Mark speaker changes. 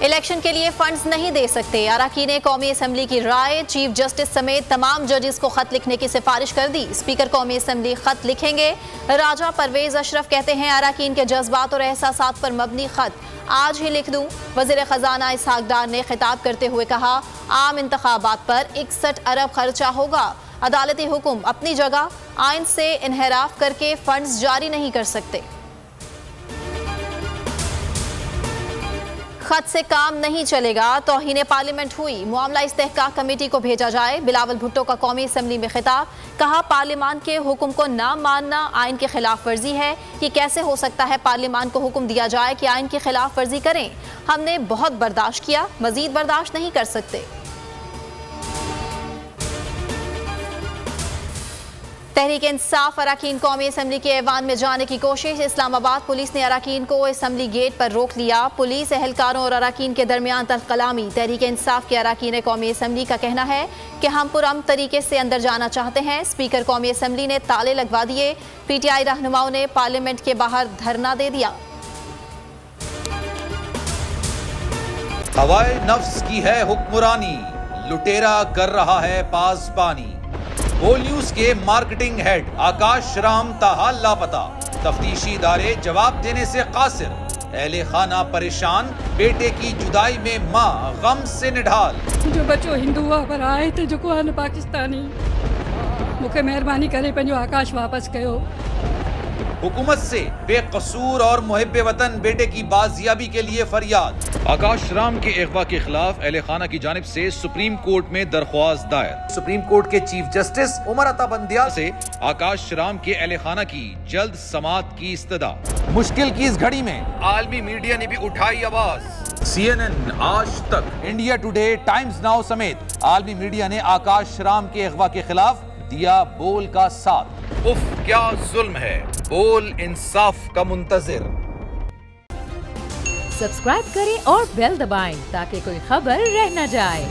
Speaker 1: Election के लिए funds नहीं दे सकते। अरकान कौमी असम्बली की राय। चीफ जस्टिस समेत तमाम जजेस को खत लिखने की सिफारिश कर दी। स्पीकर कौमी असम्बली खत लिखेंगे। राजा परवेज अशरफ कहते हैं अरकान के जज्बात और एहसासात पर मबनी खत आज ही लिख दूं। वज़ीर खजाना इसहाक डार ने खिताब करते हुए कहा आम इंतखाबात पर 61 अरब खर्चा होगा। अदालती हुक्म अपनी जगह, आइन से इन्हराफ करके फंड्स जारी नहीं कर सकते। खत से काम नहीं चलेगा, तौहीन पार्लियामेंट हुई। मामला इस्तेहकाक कमेटी को भेजा जाए। बिलावल भुट्टो का कौमी असम्बली में खिताब। कहा पार्लियामान के हुक्म को ना मानना आइन की खिलाफ वर्जी है। ये कैसे हो सकता है पार्लियामान को हुक्म दिया जाए कि आइन की खिलाफ वर्जी करें। हमने बहुत बर्दाश्त किया, मजीद बर्दाश्त नहीं कर सकते। तहरीक इंसाफ अरकान कौमी असम्बली के ऐवान में जाने की कोशिश। इस्लामाबाद पुलिस ने अरकान को असम्बली गेट पर रोक लिया। पुलिस एहलकारों और अरकान के दरमियान तलकलामी। तहरीक इंसाफ के अरकान कौमी असम्बली का कहना है कि हम पुरअमन तरीके से अंदर जाना चाहते हैं। स्पीकर कौमी असम्बली ने ताले लगवा दिए। PTI रहनुमाओं ने पार्लियामेंट के बाहर धरना दे दिया।
Speaker 2: हवाए नफ्स की है हुक्मरानी, लुटेरा कर रहा है पासबानी। बोल न्यूज के मार्केटिंग हेड आकाश राम ताहा लापता। तफ्तीशी इदारे जवाब देने से कासिर। अहले खाना परेशान, बेटे की जुदाई में माँ गम से निढाल।
Speaker 3: जो बच्चो हिंदू हुआ पर आए थे जो को पाकिस्तानी, मुझे मेहरबानी करे पंहिंजो आकाश वापस कयो।
Speaker 2: हुकूमत से बेकसूर और मुहिब्बे वतन बेटे की बाजियाबी के लिए फरियाद। आकाश राम के अगवा के खिलाफ अहले खाना की जानिब से सुप्रीम कोर्ट में दरख्वास्त दायर। सुप्रीम कोर्ट के चीफ जस्टिस उमर अता बंदियाल से आकाश राम के अहले खाना की जल्द समाअत की इस्तदा। मुश्किल की इस घड़ी में आलमी मीडिया ने भी उठाई आवाज। CNN, आज तक, इंडिया टुडे, टाइम्स नाउ समेत आलमी मीडिया ने आकाश राम के अगवा के खिलाफ दिया बोल का साथ। उफ क्या जुल्म है, बोल इंसाफ का मुंतजिर।
Speaker 4: सब्सक्राइब करें और बेल दबाएं ताकि कोई खबर रह न जाए।